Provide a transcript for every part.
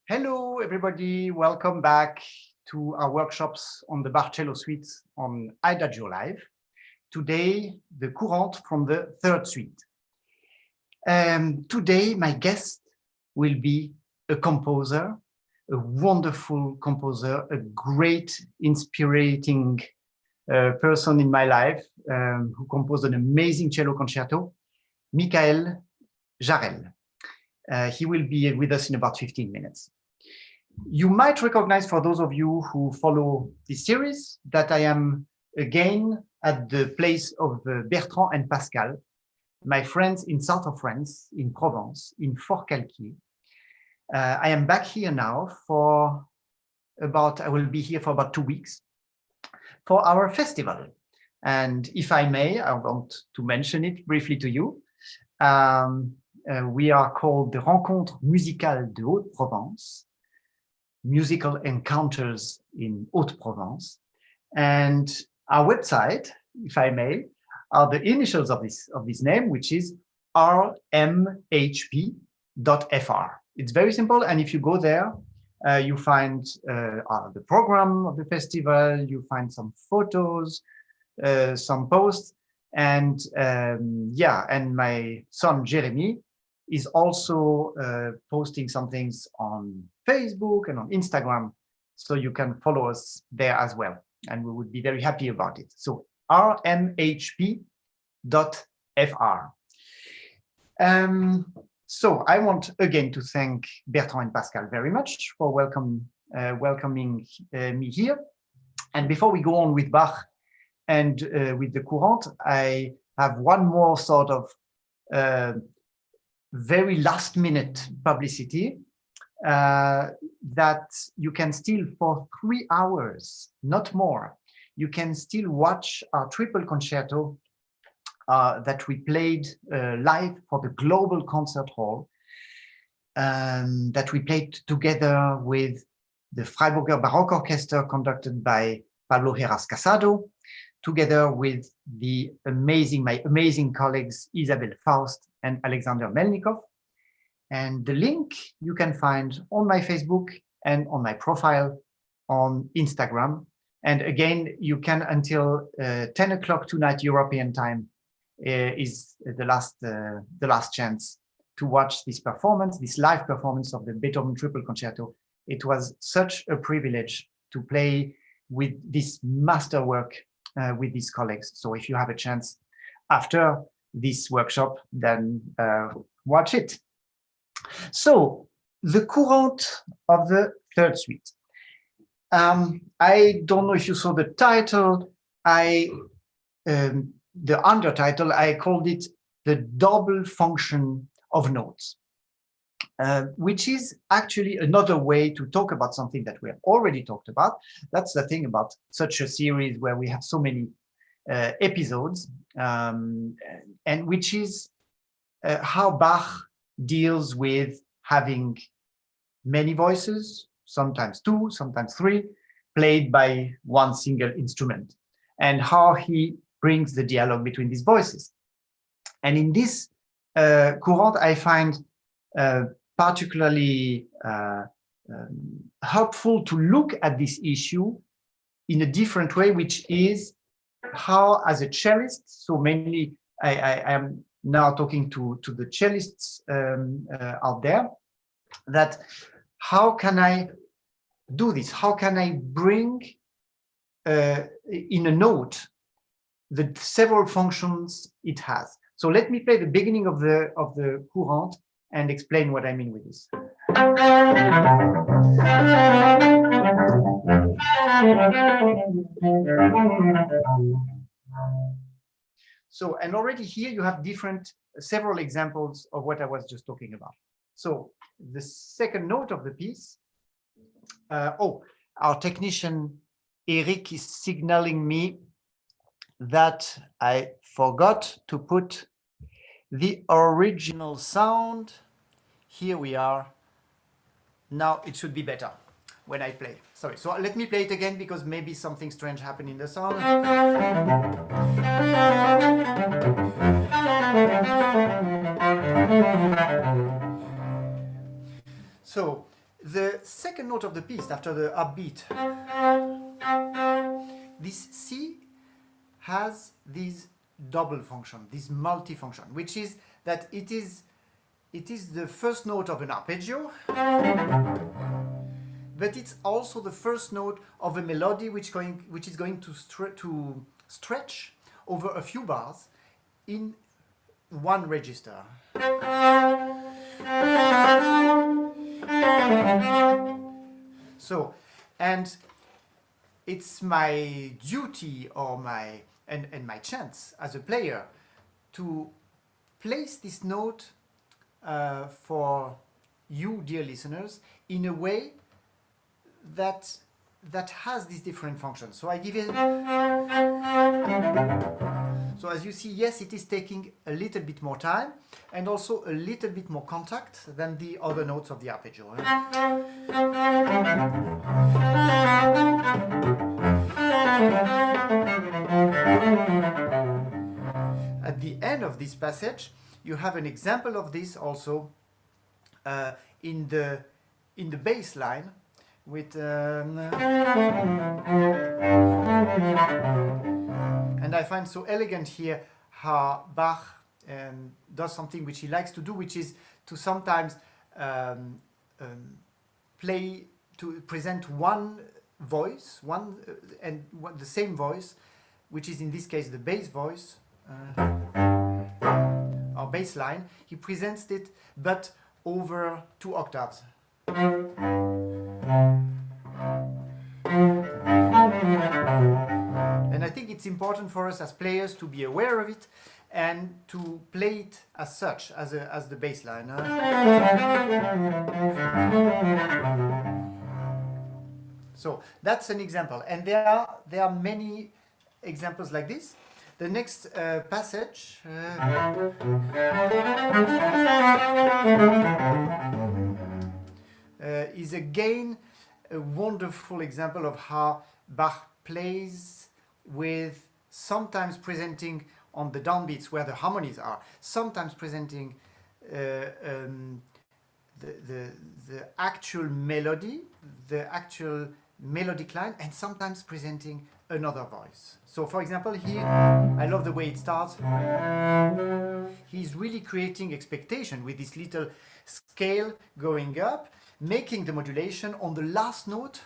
Hello, everybody. Welcome back to our workshops on the Bach Cello suite on Adagio Live. Today, the Courante from the third suite. Today, my guest will be a composer, a wonderful composer, a great, inspiring person in my life who composed an amazing cello concerto, Michael Jarrell. He will be with us in about 15 minutes. You might recognize, for those of you who follow this series, that I am again at the place of Bertrand and Pascal, my friends in south of France, in Provence, in Forcalquier. I am back here now I will be here for about 2 weeks for our festival. And if I may, I want to mention it briefly to you. We are called the Rencontre Musicale de Haute-Provence, Musical Encounters in Haute-Provence. And our website, if I may, are the initials of this name, which is rmhp.fr. It's very simple. And if you go there, you find the program of the festival, you find some photos, some posts, and and my son Jeremy is also posting some things on Facebook and on Instagram, so you can follow us there as well, and we would be very happy about it. So rmhp.fr. So I want again to thank Bertrand and Pascal very much for welcoming me here. And before we go on with Bach and with the Courante, I have one more sort of very last minute publicity that you can still, for 3 hours, not more, you can still watch our triple concerto that we played live for the Global Concert Hall, that we played together with the Freiburger Baroque Orchestra conducted by Pablo Heras Casado, together with my amazing colleagues Isabel Faust and Alexander Melnikov. And the link you can find on my Facebook and on my profile on Instagram. And again, you can until 10 o'clock tonight European time is the last chance to watch this performance, this live performance of the Beethoven Triple Concerto. It was such a privilege to play with this masterwork with these colleagues. So if you have a chance after this workshop, then watch it. So the Courante of the third suite. I don't know if you saw the title. The undertitle, I called it the double function of notes, which is actually another way to talk about something that we have already talked about. That's the thing about such a series where we have so many episodes, and which is how Bach deals with having many voices, sometimes 2, sometimes 3, played by one single instrument, and how he brings the dialogue between these voices. And in this Courante, I find particularly helpful to look at this issue in a different way, which is how, as a cellist, so mainly I am now talking to the cellists out there, that how can I do this? How can I bring in a note the several functions it has? So let me play the beginning of the Courante and explain what I mean with this. So, and already here you have several examples of what I was just talking about. So the second note of the piece, our technician Eric is signaling me that I forgot to put the original sound. Here we are. Now it should be better when I play. Sorry, so let me play it again because maybe something strange happened in the sound. So the second note of the piece, after the upbeat, this C has this double function, this multi-function, which is that it is the first note of an arpeggio, but it's also the first note of a melody which is going to stretch over a few bars in one register. So, and it's my duty or my chance as a player to place this note for you, dear listeners, in a way that has these different functions. So I give it. So as you see, yes, it is taking a little bit more time and also a little bit more contact than the other notes of the arpeggio. At the end of this passage, you have an example of this also in the bass line with and I find so elegant here how Bach does something which he likes to do, which is to sometimes present one voice, the same voice, which is in this case the bass voice, or bass line. He presents it, but over 2 octaves. And I think it's important for us as players to be aware of it and to play it as such, as the bass line. So that's an example, and there are many examples like this. The next passage is again a wonderful example of how Bach plays with sometimes presenting on the downbeats where the harmonies are, sometimes presenting the actual melody, the actual melodic line, and sometimes presenting another voice. So for example here, I love the way it starts. He's really creating expectation with this little scale going up, making the modulation on the last note.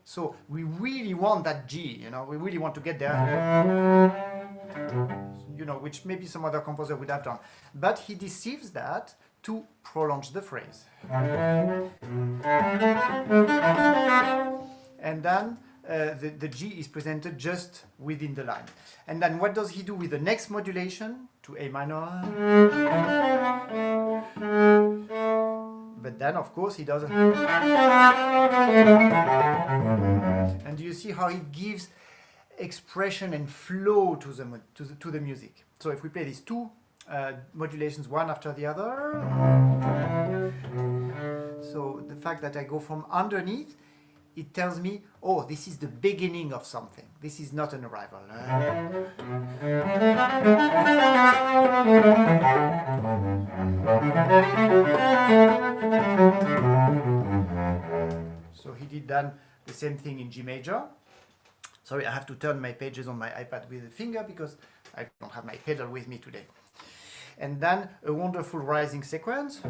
So we really want that G, we really want to get there, which maybe some other composer would have done. But he deceives that to prolong the phrase. And then the G is presented just within the line. And then what does he do with the next modulation to A minor? But then, of course, he doesn't. And you see how he gives expression and flow to the music. So if we play these 2 modulations one after the other, so the fact that I go from underneath, it tells me, oh, this is the beginning of something. This is not an arrival. So he did then the same thing in G major. Sorry, I have to turn my pages on my iPad with a finger because I don't have my pedal with me today. And then a wonderful rising sequence.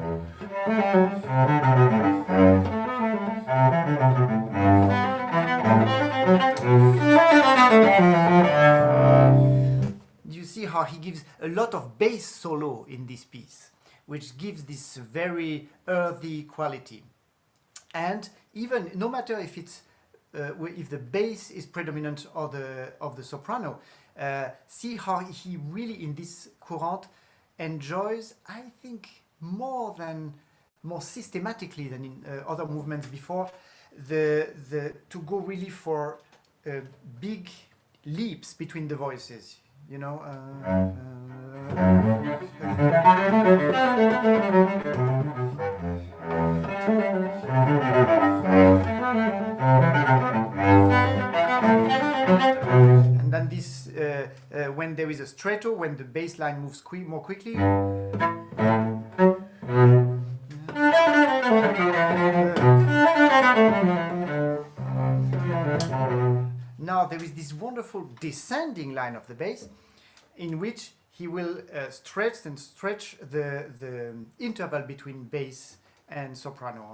You see how he gives a lot of bass solo in this piece, which gives this very earthy quality. And even no matter if it's if the bass is predominant or of the soprano, see how he really in this Courante enjoys, I think, more systematically than in other movements before, to go really for big leaps between the voices, And then this, when there is a stretto, when the bass line moves more quickly. wonderful descending line of the bass, in which he will stretch the interval between bass and soprano.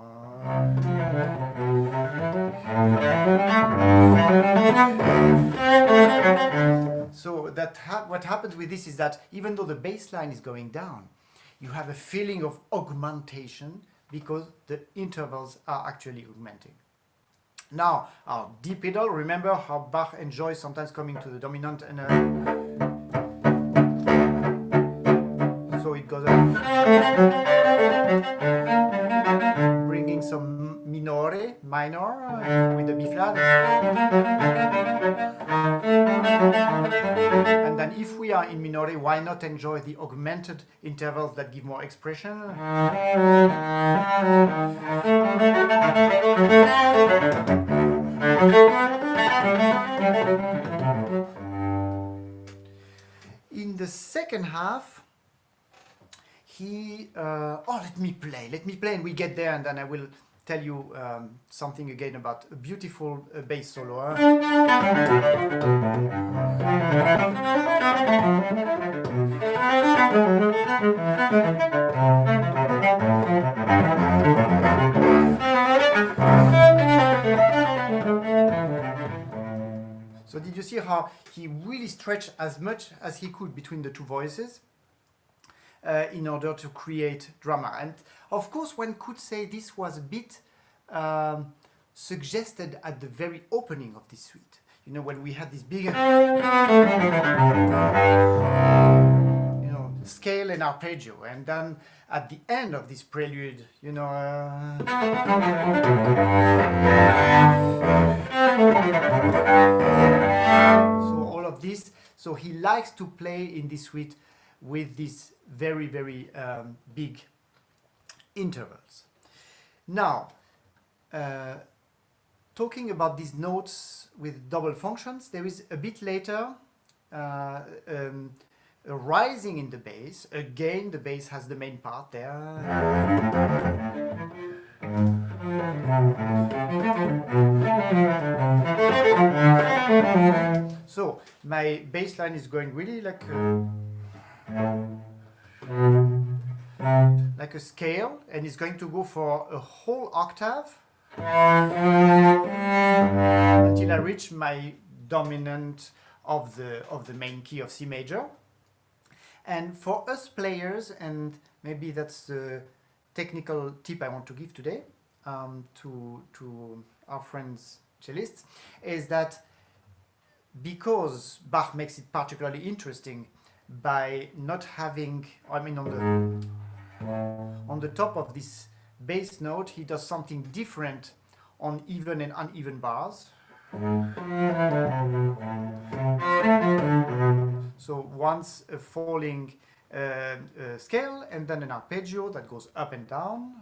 So what happens with this is that even though the bass line is going down, you have a feeling of augmentation because the intervals are actually augmenting. Now, our D pedal, remember how Bach enjoys sometimes coming to the dominant and so it goes up, bringing some minor with the B flat. And then if we are in minore, why not enjoy the augmented intervals that give more expression? In the second half, let me play and we get there, and then I will tell you something again about a beautiful bass solo. So did you see how he really stretched as much as he could between the two voices in order to create drama? And of course, one could say this was a bit suggested at the very opening of this suite. You know, when we had this big scale and arpeggio, and then at the end of this prelude, so all of this. So he likes to play in this suite with these very, very big intervals. Now, talking about these notes with double functions, there is a bit later a rising in the bass. Again, the bass has the main part there. So my bass line is going really like a scale, and it's going to go for a whole octave until I reach my dominant of the main key of C major. And for us players, and maybe that's the technical tip I want to give today to our friends cellists, is that because Bach makes it particularly interesting by not having, on the top of this bass note, he does something different on even and uneven bars. So once a falling scale, and then an arpeggio that goes up and down.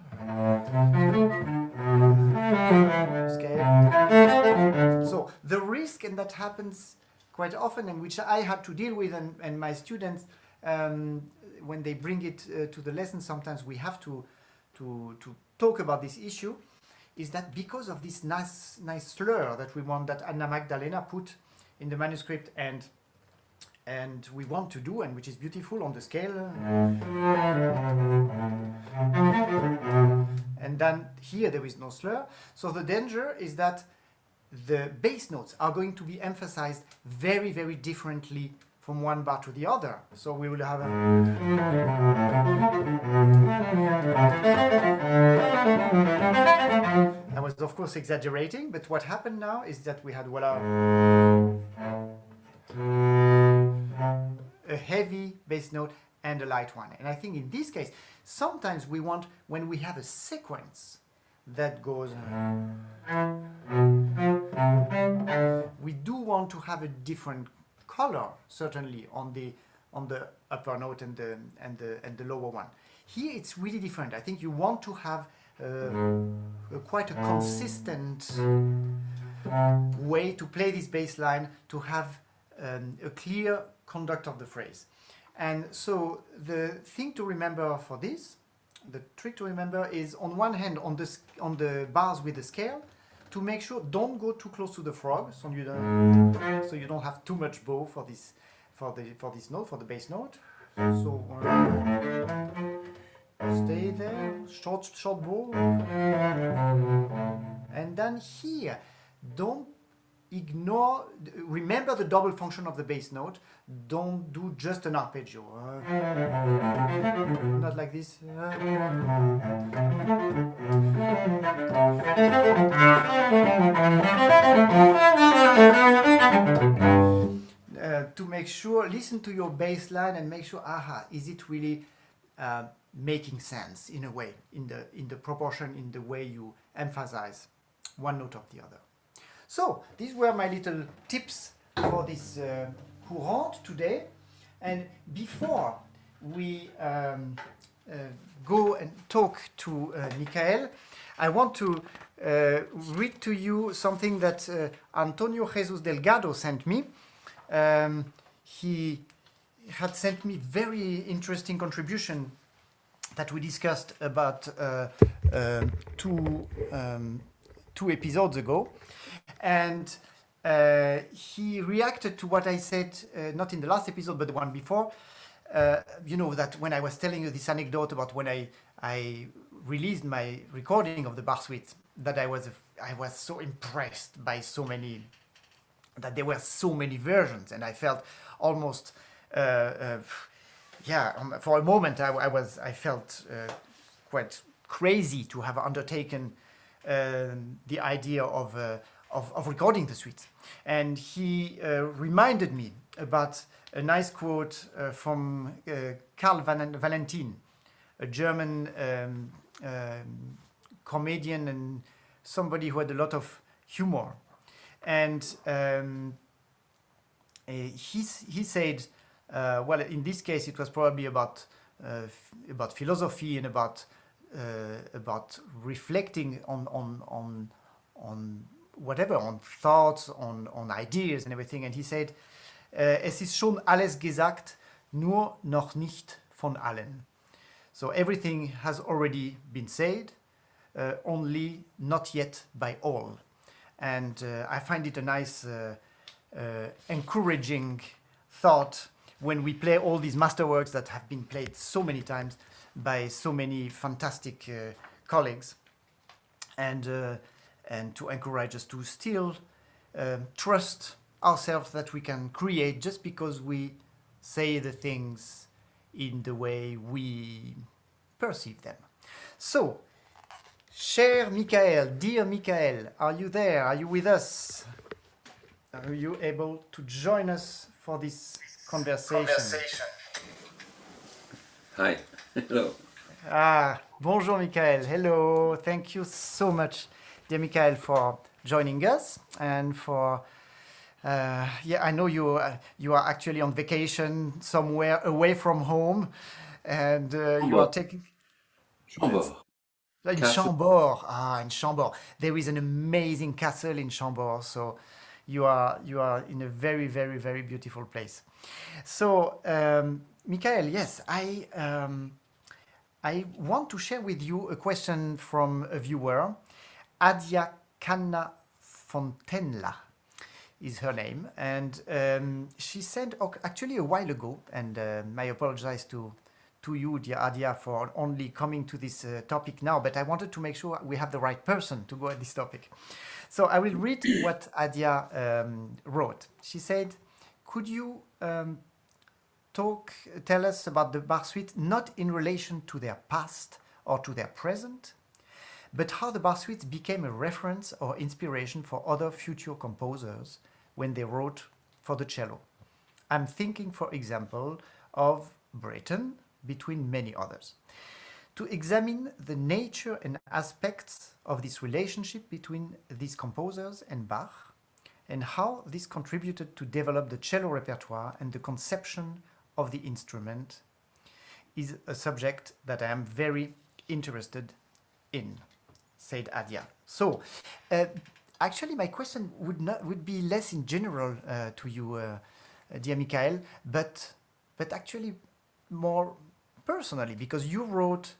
Scale. So the risk, and that happens quite often, and which I had to deal with, and my students, when they bring it to the lesson, sometimes we have to talk about this issue, is that because of this nice slur that we want, that Anna Magdalena put in the manuscript, and we want to do, and which is beautiful on the scale. And then here there is no slur. So the danger is that the bass notes are going to be emphasized very, very differently from one bar to the other. So we will have I was of course exaggerating, but what happened now is that we had a heavy bass note and a light one. And I think in this case, sometimes we want, when we have a sequence that goes, we do want to have a different color, certainly on the upper note and the lower one. Here it's really different. I think you want to have quite a consistent way to play this bass line, to have a clear conduct of the phrase. And so the thing to remember for this, the trick to remember, is on one hand, on the bars with the scale, to make sure don't go too close to the frog, so you don't have too much bow for this note, for the bass note. So stay there, short bow, and then here, don't ignore. Remember the double function of the bass note. Don't do just an arpeggio. Not like this. To make sure, listen to your bass line and make sure, is it really making sense in a way, in the proportion, in the way you emphasize one note or the other. So these were my little tips for this Courante today. And before we go and talk to Michael, I want to read to you something that Antonio Jesus Delgado sent me. He had sent me very interesting contribution that we discussed about two episodes ago. And he reacted to what I said, not in the last episode, but the one before. You know, that when I was telling you this anecdote about when I released my recording of the Bach Suite, that I was so impressed by so many, that there were so many versions, and I felt almost, for a moment I felt quite crazy to have undertaken the idea of recording the suite. And he reminded me about a nice quote from Karl Valentin, a German comedian and somebody who had a lot of humor. And he said, well, in this case, it was probably about philosophy and about reflecting on whatever, on thoughts, on ideas and everything. And he said, es ist schon alles gesagt, nur noch nicht von allen. So everything has already been said, only not yet by all. And I find it a nice, encouraging thought when we play all these masterworks that have been played so many times by so many fantastic colleagues, and to encourage us to still trust ourselves that we can create just because we say the things in the way we perceive them. So, cher Michael, dear Michael, are you there? Are you with us? Are you able to join us for this conversation? Hi. Hello. Bonjour Michael. Hello. Thank you so much, dear Michael, for joining us and for I know you are actually on vacation somewhere away from home, and you are taking Chambord. in Chambord. In Chambord. There is an amazing castle in Chambord, so you are in a very, very, very beautiful place. So, Michael, yes, I want to share with you a question from a viewer. Adia Canna Fontenla is her name, and she sent actually a while ago, and I apologize to you, dear Adia, for only coming to this topic now, but I wanted to make sure we have the right person to go at this topic. So I will read what Adia wrote. She said, could you tell us about the Bach Suite, not in relation to their past or to their present, but how the Bach Suite became a reference or inspiration for other future composers when they wrote for the cello. I'm thinking, for example, of Britten, between many others. To examine the nature and aspects of this relationship between these composers and Bach, and how this contributed to develop the cello repertoire and the conception of the instrument, is a subject that I am very interested in, said Adia. So, actually, my question would be less in general to you, dear Michael, but actually more personally, because you wrote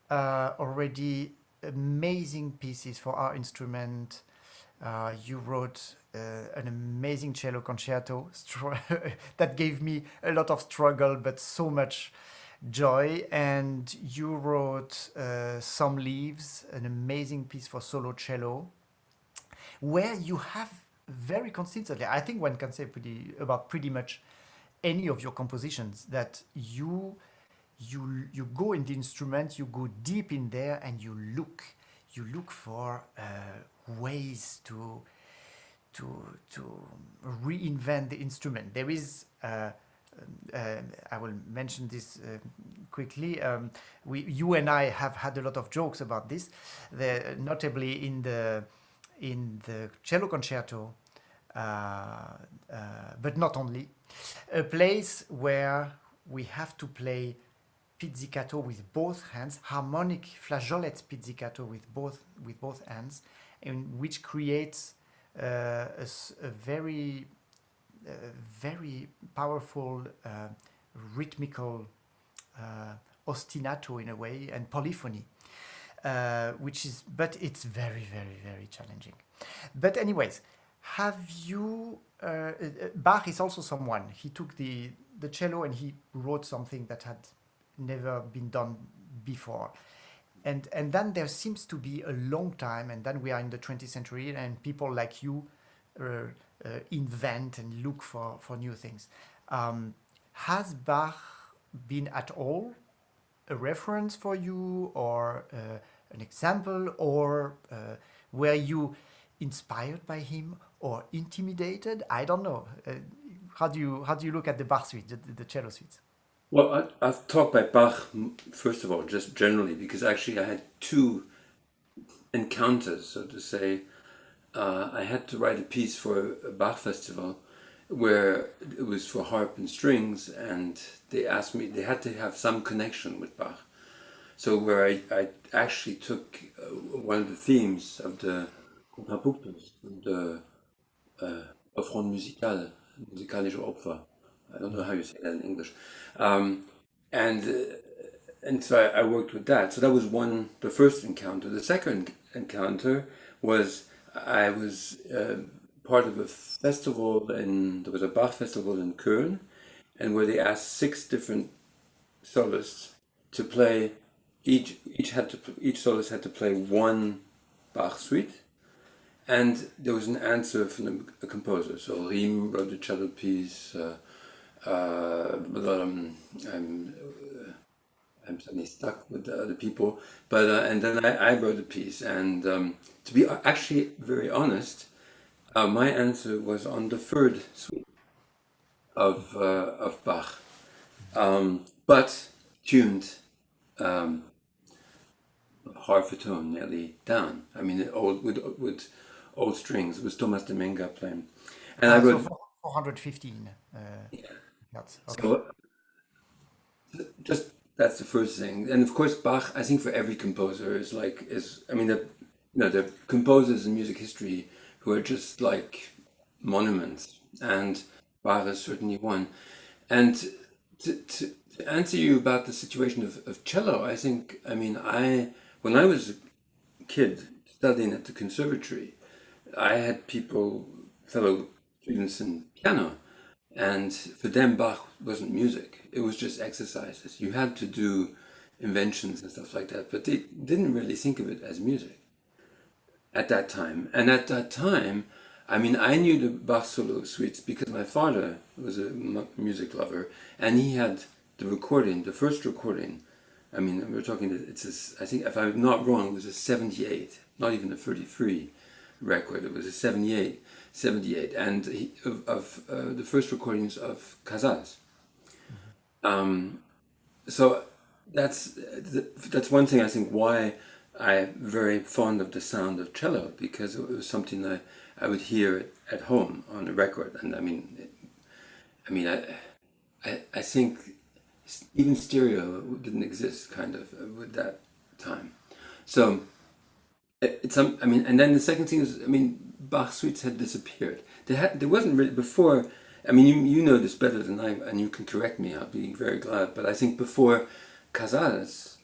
already amazing pieces for our instrument, You wrote an amazing cello concerto that gave me a lot of struggle, but so much joy. And you wrote Some Leaves, an amazing piece for solo cello, where you have very consistently, I think one can say about pretty much any of your compositions, that you go in the instrument, you go deep in there, and you look for ways to reinvent the instrument. There is I will mention this quickly. You and I have had a lot of jokes about this, notably in the cello concerto, but not only, a place where we have to play pizzicato with both hands, harmonic flageolet pizzicato with both hands, and which creates a very powerful rhythmical ostinato in a way, and polyphony, but it's very, very, very challenging. But anyways, have you? Bach is also someone. He took the cello and he wrote something that had never been done before. And then there seems to be a long time, and then we are in the 20th century, and people like you invent and look for new things. Has Bach been at all a reference for you, or an example, or were you inspired by him or intimidated? I don't know. How do you look at the Bach suite, the cello suites? Well, I've talked by Bach, first of all, just generally, because actually I had two encounters, so to say. I had to write a piece for a Bach festival where it was for harp and strings, and they asked me, they had to have some connection with Bach. So where I actually took one of the themes of the Contrapunctus, the Offrande musicale, musikalische Opfer. I don't know how you say that in English. Um, and so I worked with that. So that was the first encounter. The second encounter was I was part of a festival there was a Bach festival in Köln, and where they asked six different soloists to play. Each soloist had to play one Bach suite, and there was an answer from a composer. So Riem wrote a cello piece. But I'm suddenly stuck with the other people. But and then I wrote a piece, and to be actually very honest, my answer was on the third suite of Bach, but tuned half a tone nearly down. I mean, with old strings. It was Thomas de Menga playing, and I So wrote. 415 Yeah. hertz. Okay. So just that's the first thing, and of course Bach. I think for every composer is I mean the composers in music history who are just like monuments, and Bach is certainly one. And to answer you about the situation of cello, I think I mean when I was a kid studying at the conservatory, I had fellow students in piano, and for them, Bach wasn't music. It was just exercises. You had to do inventions and stuff like that, but they didn't really think of it as music at that time. And at that time, I mean, I knew the Bach solo suites because my father was a music lover, and he had the first recording. I mean, we're talking, I think if I'm not wrong, it was a 78, not even a 33 record. It was a 78, and of the first recordings of Casals. So that's one thing I think why I'm very fond of the sound of cello, because it was something I would hear at home on a record, and I think even stereo didn't exist kind of with that time. So I mean, and then the second thing is, I mean, Bach suites had disappeared. There wasn't really before. I mean, you know this better than I, and you can correct me. I'll be very glad. But I think before Casals,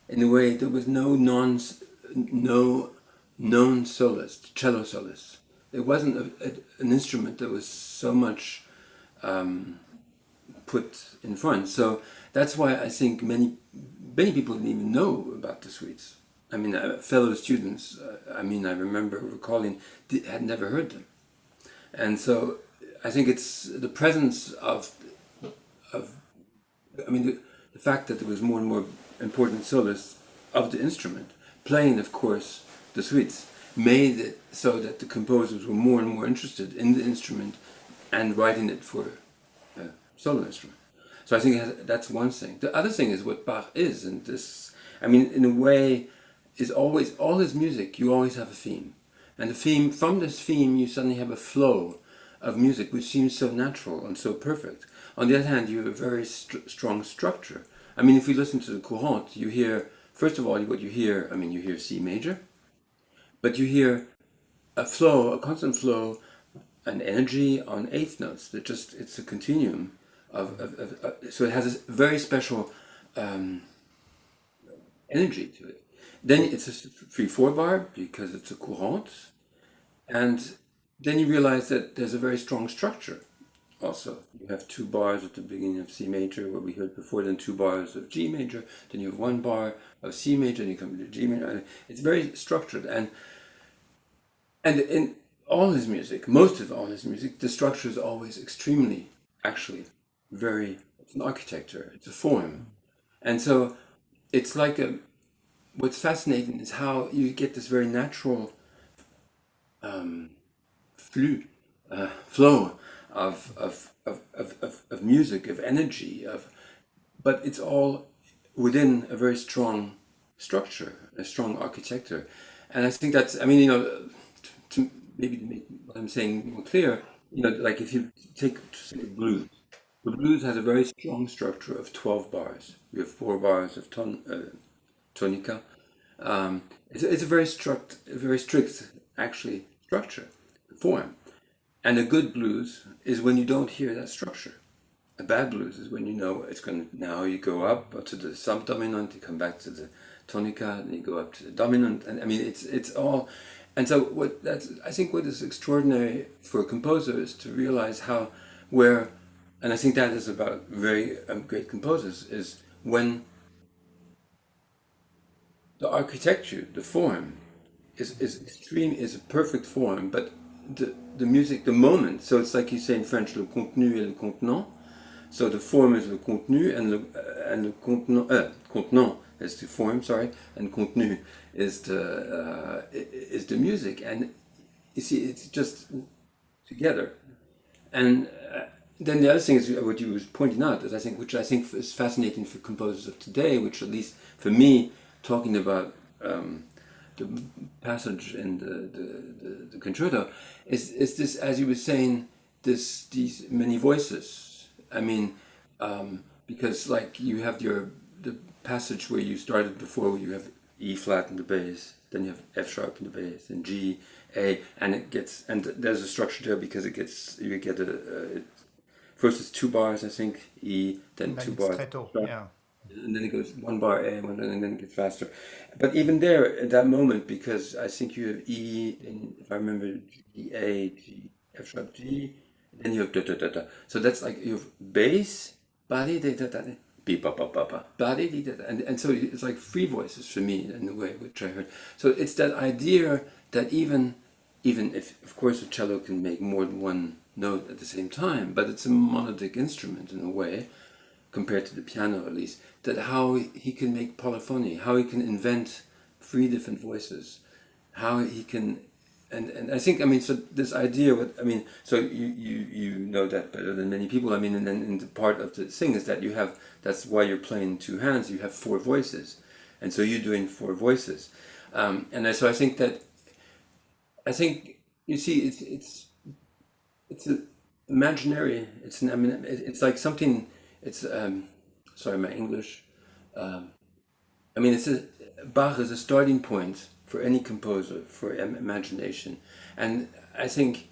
in a way, there was no known soloist, cello soloist. it wasn't an instrument that was so much put in front. So that's why I think many people didn't even know about the suites. I mean, fellow students, I remember recalling, had never heard them. And so I think it's the presence of the fact that there was more and more important soloists of the instrument playing, of course, the suites, made it so that the composers were more and more interested in the instrument and writing it for a solo instrument. So I think that's one thing. The other thing is what Bach is, and this, in a way, is always, all his music, you always have a theme. And the theme, from this theme, you suddenly have a flow of music which seems so natural and so perfect. On the other hand, you have a very strong structure. If you listen to the Courante, you hear, first of all, what you hear, you hear C major, but you hear a flow, a constant flow, an energy on eighth notes that just, it's a continuum so it has a very special energy to it. Then it's a 3/4 bar because it's a Courante, and then you realize that there's a very strong structure. Also, you have 2 bars at the beginning of C major, what we heard before, then 2 bars of G major, then you have 1 bar of C major, and you come to G major. It's very structured, and in all his music, most of all his music, the structure is always extremely, actually, it's an architecture, it's a form. And so it's like what's fascinating is how you get this very natural flow of music, of energy, but it's all within a very strong structure, a strong architecture. And I think that's, to maybe to make what I'm saying more clear, like if you take the blues. The blues has a very strong structure of 12 bars. We have 4 bars of tonica. It's a very strict, actually, structure, form. And a good blues is when you don't hear that structure. A bad blues is when you know it's going to, now you go up to the subdominant, you come back to the tonica, and you go up to the dominant, and it's all. And so I think what is extraordinary for a composer is to realize and I think that is about very great composers, is when the architecture, the form, is a perfect form, but the music, the moment, so it's like you say in French, le contenu et le contenant. So the form is le contenu, and le contenant is the form, sorry, and contenu is the music, and you see, it's just together. And then the other thing is what you was pointing out, is which I think is fascinating for composers of today, which at least for me, talking about the passage in the concerto, is this, as you were saying, these many voices. Because like you have the passage where you started before, where you have E flat in the bass, then you have F sharp in the bass, and G, A, and there's a structure there because you get first it's 2 bars, I think, E, then 2 bars, stretto, yeah. and then it goes 1 bar A, and then it gets faster. But even there, at that moment, because I think you have E, and if I remember, G, A, G, F sharp, G, then you have da da da da. So that's like you have bass, body, da da da, beep, ba ba ba ba, body, da da, and so it's like 3 voices for me in a way, which I heard. So it's that idea that even if, of course, a cello can make more than 1 note at the same time, but it's a monodic instrument in a way, compared to the piano at least, that how he can make polyphony, how he can invent 3 different voices, how he can, and I think, so this idea, so you know that better than many people, and then in the part of the thing is that that's why you're playing 2 hands, you have 4 voices, and so you're doing 4 voices, so I think, you see, it's an imaginary, it's like something, it's, sorry, my English, Bach is a starting point for any composer, for imagination. And I think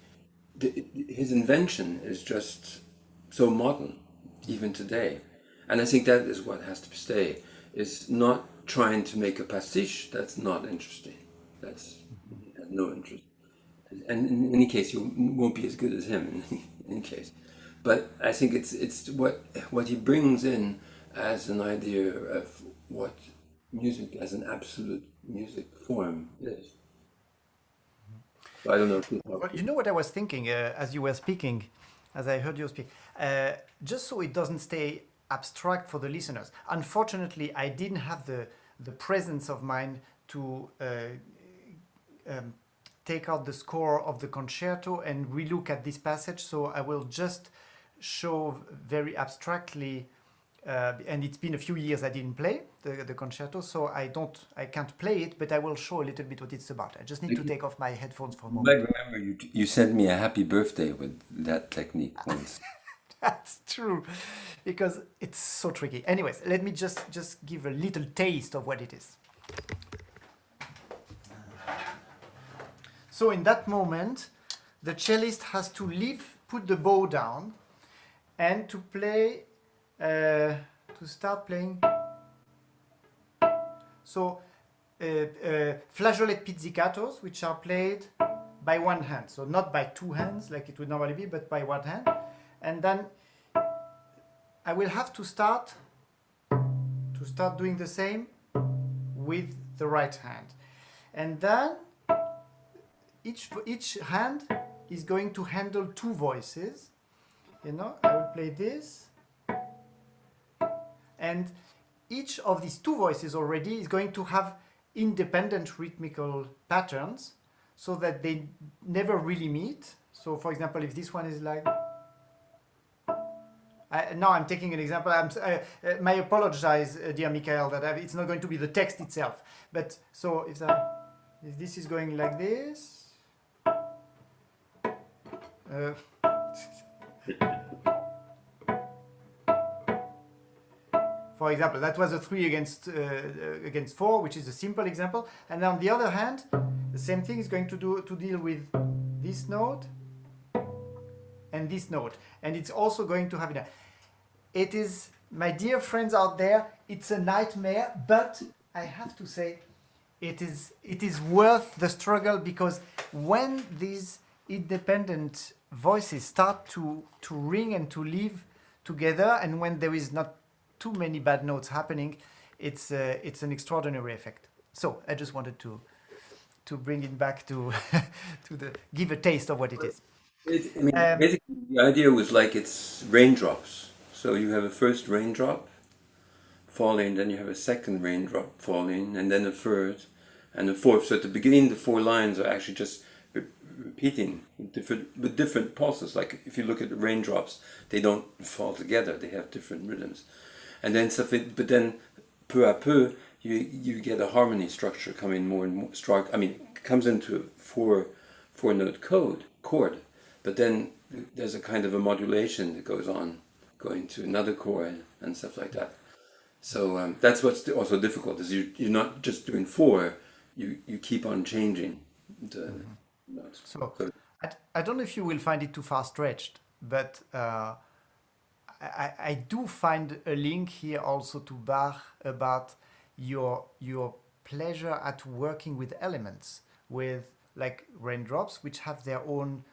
his invention is just so modern, even today. And I think that is what has to stay, is not trying to make a pastiche. That's not interesting. That's has no interest. and in any case, you won't be as good as him in any case. But I think it's what he brings in as an idea of what music as an absolute music form is. So I don't know if this Well, helps you you. know what I was thinking as you were speaking, as I heard you speak, just so it doesn't stay abstract for the listeners. Unfortunately, I didn't have the presence of mind to um, take out the score of the concerto and relook at this passage. So I will just show very abstractly, and it's been a few years I didn't play the concerto, so I can't play it, but I will show a little bit what it's about. I just need to You take off my headphones for a might moment. remember you sent me a happy birthday with that technique once. That's true, because it's so tricky. Anyways, let me just give a little taste of what it is. So in that moment, the cellist has to put the bow down, and to play, to start playing. So flageolet pizzicatos, which are played by one hand, so not by two hands like it would normally be, but by one hand. And then I will have to start doing the same with the right hand. And then each hand is going to handle two voices. You know, I will play this, and each of these two voices already is going to have independent rhythmical patterns, so that they never really meet. So for example, if this one is like, now I'm taking an example. My apologize, dear Michael, that it's not going to be the text itself. But so if this is going like this, for example, that was a 3 against 4, which is a simple example. And on the other hand, the same thing is going to deal with this note and this note, and it's also going to have it is, my dear friends out there, it's a nightmare, but I have to say it is worth the struggle, because when these independent voices start to ring and to live together, and when there is not too many bad notes happening, it's an extraordinary effect. So I just wanted to bring it back to give a taste of what it is. I mean, basically, the idea was like it's raindrops. So you have a first raindrop falling, then you have a second raindrop falling, and then a third, and a fourth. So at the beginning, the four lines are actually just repeating with different pulses. Like if you look at the raindrops, they don't fall together; they have different rhythms. And then something, but then peu à peu, you get a harmony structure coming more and more strong. I mean, it comes into a four note chord, but then there's a kind of a modulation that goes on, going to another chord and stuff like that. So that's what's also difficult, is you're not just doing four, you keep on changing the notes. So So I don't know if you will find it too far stretched, but I do find a link here also to Bach about your pleasure at working with elements, with like raindrops, which have their own,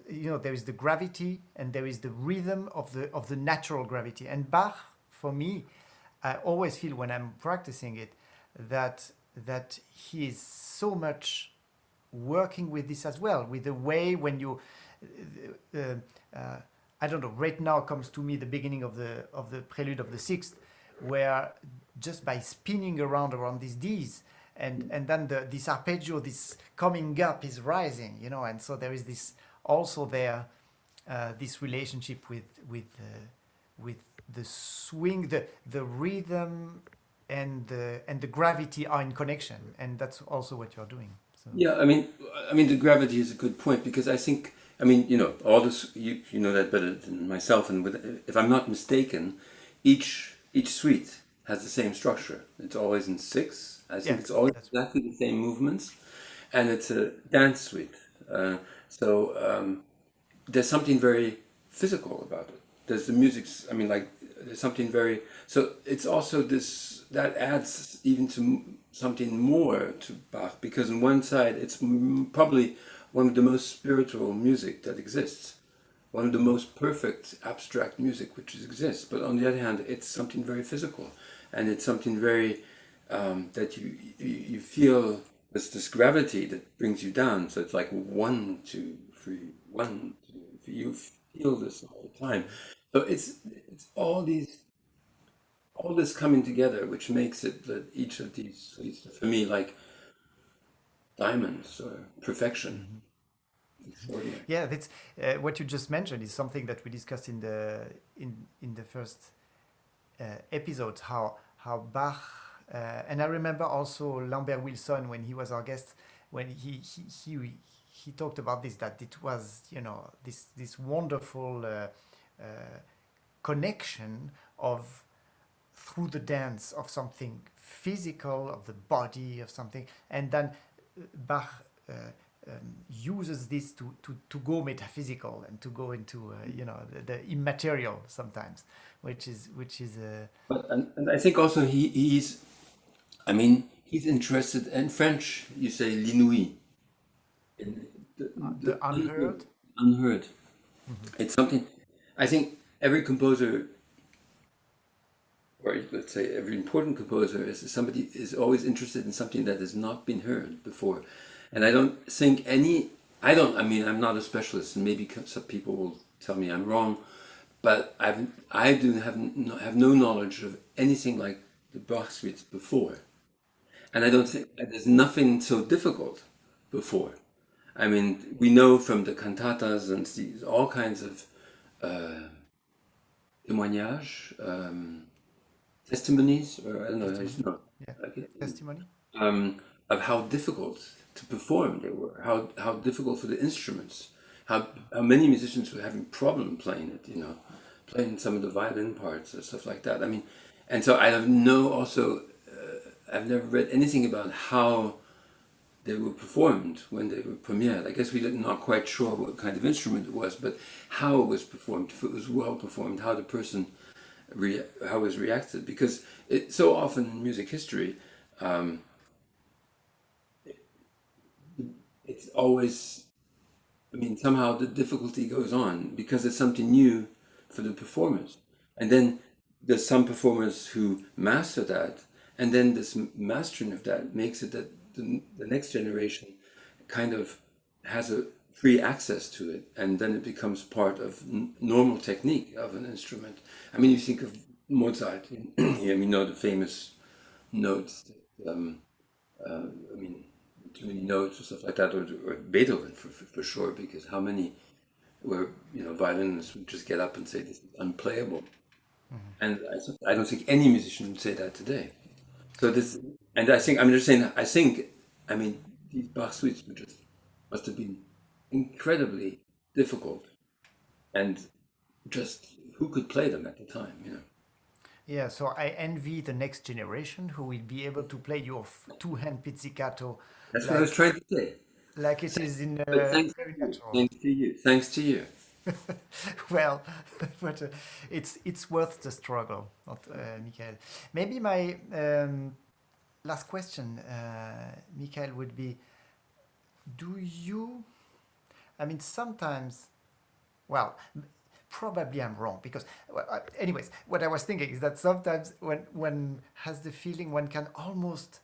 there is the gravity and there is the rhythm of the natural gravity. And Bach, for me, I always feel when I'm practicing it that he is so much working with this as well, with the way when you I don't know, right now comes to me the beginning of the prelude of the sixth, where just by spinning around these D's, and then this arpeggio, this coming up is rising, and so there is this also there, this relationship with the swing, the rhythm, and the gravity are in connection, and that's also what you're doing. So. yeah, I mean, the gravity is a good point, because I think, I mean, all this, you know that better than myself, and if I'm not mistaken, each suite has the same structure. It's always in six. I think it's always That's exactly the same movements, and it's a dance suite. So there's something very physical about it. There's the music's, I mean, like, there's something very, so it's also this, that adds even to something more to Bach, because on one side it's probably one of the most spiritual music that exists, one of the most perfect abstract music which exists. But on the other hand, it's something very physical, and it's something very that you feel this gravity that brings you down. So it's like 1, 2, 3, 1, 2, 3. You feel this all the time. So it's all this coming together, which makes it that each of these, for me, like diamonds or perfection. Extraordinary. Yeah, that's what you just mentioned is something that we discussed in the first episodes. How Bach and I remember also Lambert Wilson when he was our guest, when he talked about this, that it was, you know, this wonderful connection of through the dance of something physical, of the body, of something, and then Bach uses this to go metaphysical and to go into you know, the immaterial sometimes, which is But and I think also he's, I mean, he's interested in French. You say l'inouï, in the unheard. unheard. It's something. I think every composer, or let's say every important composer, is somebody is always interested in something that has not been heard before. And I don't think any. I don't. I mean, I'm not a specialist, and maybe some people will tell me I'm wrong. But I do have no knowledge of anything like the Bach suites before. And I don't think there's nothing so difficult before. I mean, we know from the cantatas and all kinds of témoignages, testimonies, or I don't know, Yeah, okay, testimony. of how difficult to perform they were, how difficult for the instruments, how many musicians were having problem playing it, you know, playing some of the violin parts or stuff like that. I mean, and so I have I've never read anything about how they were performed when they were premiered. I guess we're not quite sure what kind of instrument it was, but how it was performed, if it was well performed, how the person, how it was reacted. Because so often in music history, it's always, I mean, somehow the difficulty goes on because it's something new for the performers. And then there's some performers who master that, and then this mastering of that makes it that the next generation kind of has a free access to it, and then it becomes part of normal technique of an instrument. I mean, you think of Mozart, yeah, we know the famous notes, I mean, too many notes or stuff like that, or Beethoven for sure, because how many where, you know, violinists would just get up and say this is unplayable. And I don't think any musician would say that today. So this, and I think, I'm just saying, I mean, these Bach suites must have been incredibly difficult, and just who could play them at the time, you know? Yeah, so I envy the next generation who will be able to play your two-hand pizzicato That's what I was like trying to say. it is in But thanks to very you, natural. thanks to you, thanks to you. Well, but it's worth the struggle, not Michael. Maybe my last question, Michael, would be: do you? I mean, sometimes, well, probably I'm wrong because, well, anyways, what I was thinking is that sometimes when one has the feeling, one can almost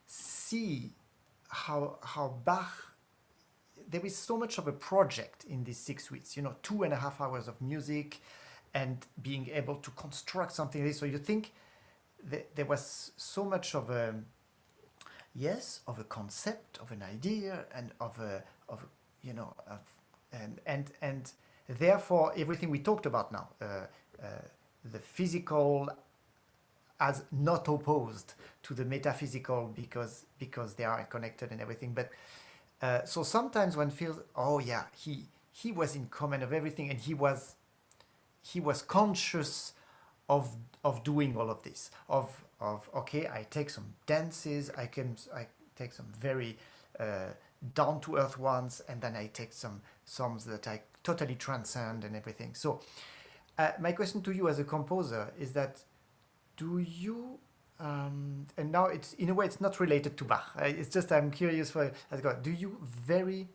see how Bach, there is so much of a project in these 6 weeks, you know, 2.5 hours of music and being able to construct something like this. So you think that there was so much of a, yes, of a concept, of an idea, and of you know, of, and therefore everything we talked about now, the physical as not opposed to the metaphysical because they are connected and everything. But so sometimes one feels, oh yeah, he was in command of everything, and he was conscious of doing all of this. Of okay, I take some dances, I take some very down to earth ones, and then I take some songs that I totally transcend and everything. So my question to you as a composer is that, do you and now it's in a way it's not related to Bach. It's just I'm curious for as God. Do you very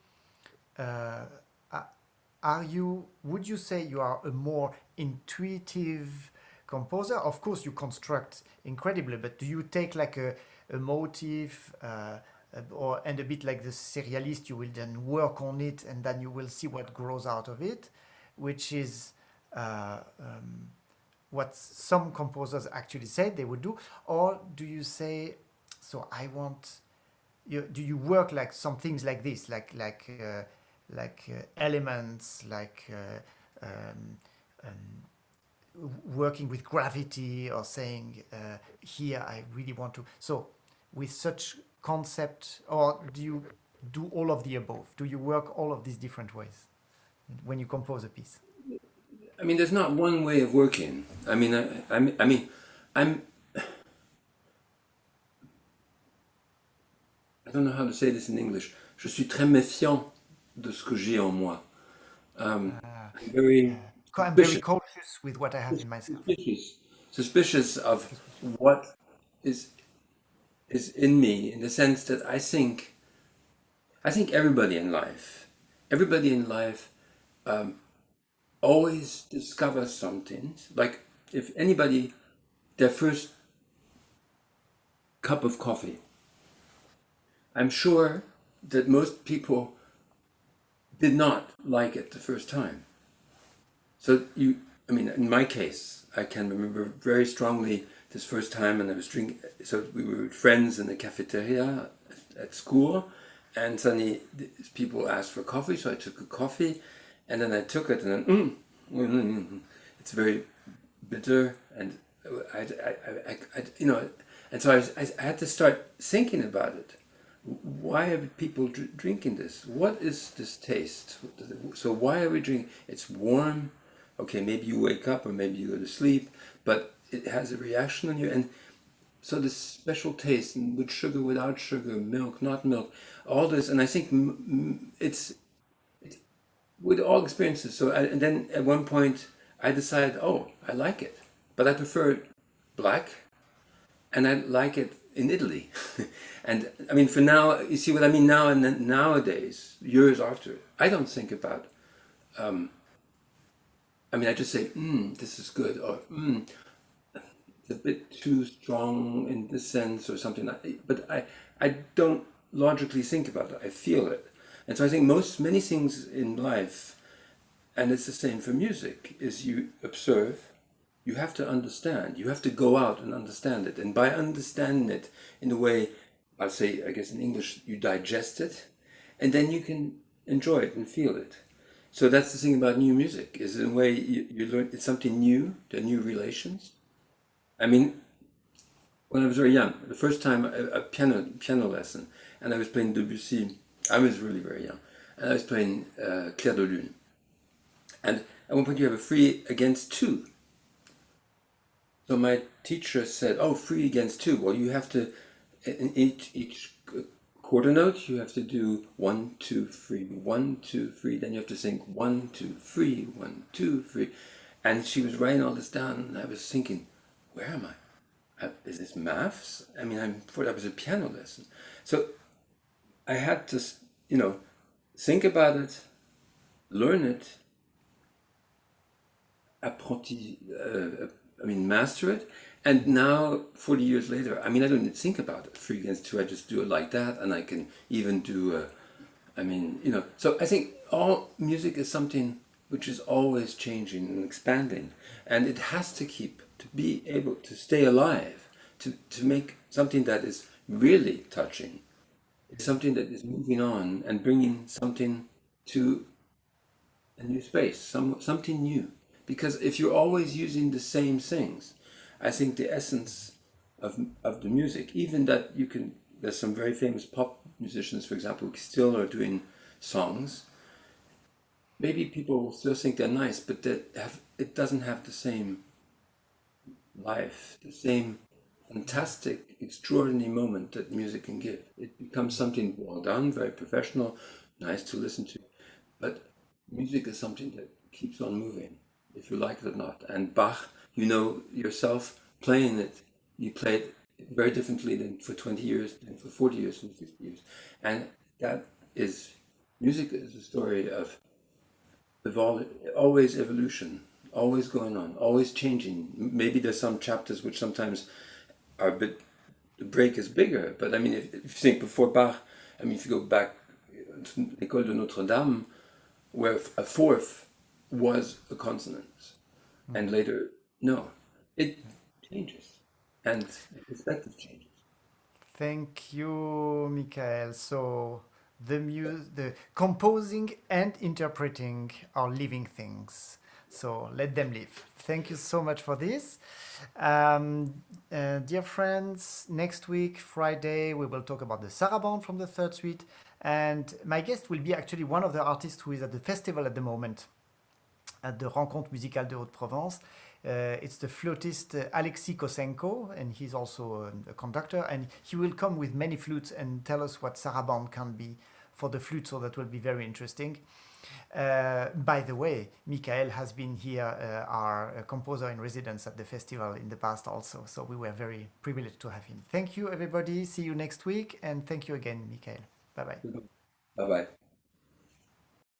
uh, are you, would you say you are a more intuitive composer? Of course, you construct incredibly, but do you take like a motif, or and a bit like the serialist, you will then work on it and then you will see what grows out of it, which is what some composers actually said they would do? Or do you say, so I want, do you work like some things like this, elements, working with gravity, or saying here I really want to, so with such concept, or do you do all of the above? Do you work all of these different ways when you compose a piece? I mean, there's not one way of working. I mean, I'm. I don't know how to say this in English. Je suis très méfiant de ce que j'ai en moi. I'm very I'm very suspicious, cautious with what I have in myself. suspicious, suspicious of Suspicious. what is is in me, in the sense that I think everybody in life always discovers something. Like if anybody, their first cup of coffee, I'm sure that most people did not like it the first time. So I mean, in my case, I can remember very strongly this first time, and I was drinking. So we were with friends in the cafeteria at school, and suddenly people asked for coffee, so I took a coffee, and then I took it, and then it's very bitter, and you know, and so I had to start thinking about it. Why are people drinking this? What is this taste? So why are we drinking? It's warm. Okay, maybe you wake up or maybe you go to sleep, but it has a reaction on you. And so this special taste, and with sugar, without sugar, milk, not milk, all this. And I think it's with all experiences. So and then at one point I decided, oh, I like it, but I prefer it black, and I like it in Italy. And I mean, for now, you see what I mean now, and then nowadays, years after, I don't think about. I mean, I just say, this is good, or it's a bit too strong in this sense, or something. But I don't logically think about it. I feel it, and so I think many things in life, and it's the same for music, is you observe. You have to understand. You have to go out and understand it. And by understanding it in a way, I'll say, I guess in English, you digest it, and then you can enjoy it and feel it. So that's the thing about new music, is in a way you learn, it's something new, there are new relations. I mean, when I was very young, the first time a piano lesson, and I was playing Debussy, I was really very young, and I was playing Clair de Lune. And at one point you have a free against two. So my teacher said, "Oh, free against two. Well, you have to in each quarter note you have to do 1, 2, 3, 1, 2, 3. Then you have to sing 1, 2, 3, 1, 2, 3." And she was writing all this down, and I was thinking, "Where am I? Is this maths? I mean, I thought I was a piano lesson." So I had to, think about it, learn it, master it. And now, 40 years later, I mean, I don't even think about it. 3 against 2, I just do it like that, and I can even do, So I think all music is something which is always changing and expanding, and it has to be able to stay alive, to make something that is really touching. It's something that is moving on and bringing something to a new space, something new. Because if you're always using the same things, I think the essence of the music, even that there's some very famous pop musicians, for example, who still are doing songs. Maybe people will still think they're nice, but it doesn't have the same life, the same fantastic, extraordinary moment that music can give. It becomes something well done, very professional, nice to listen to. But music is something that keeps on moving, if you like it or not. And Bach, yourself playing it, you play it very differently than for 20 years, than for 40 years, and 50 years. And that is music is a story of always evolution, always going on, always changing. Maybe there's some chapters which sometimes are a bit, the break is bigger. But I mean, if you think before Bach, I mean, if you go back to École de Notre Dame, where a fourth was a consonant, and later, no, it changes, and the perspective changes. Thank you, Michael. So the composing and interpreting are living things. So let them live. Thank you so much for this. Dear friends, next week, Friday, we will talk about the Sarabande from the Third Suite. And my guest will be actually one of the artists who is at the festival at the moment, at the Rencontre Musicale de Haute-Provence. It's the flautist Alexis Kosenko, and he's also a conductor, and he will come with many flutes and tell us what sarabande can be for the flute, so that will be very interesting. By the way, Michael has been here, our composer in residence at the festival in the past also, so we were very privileged to have him. Thank you, everybody. See you next week, and thank you again, Michael. Bye-bye. Bye bye.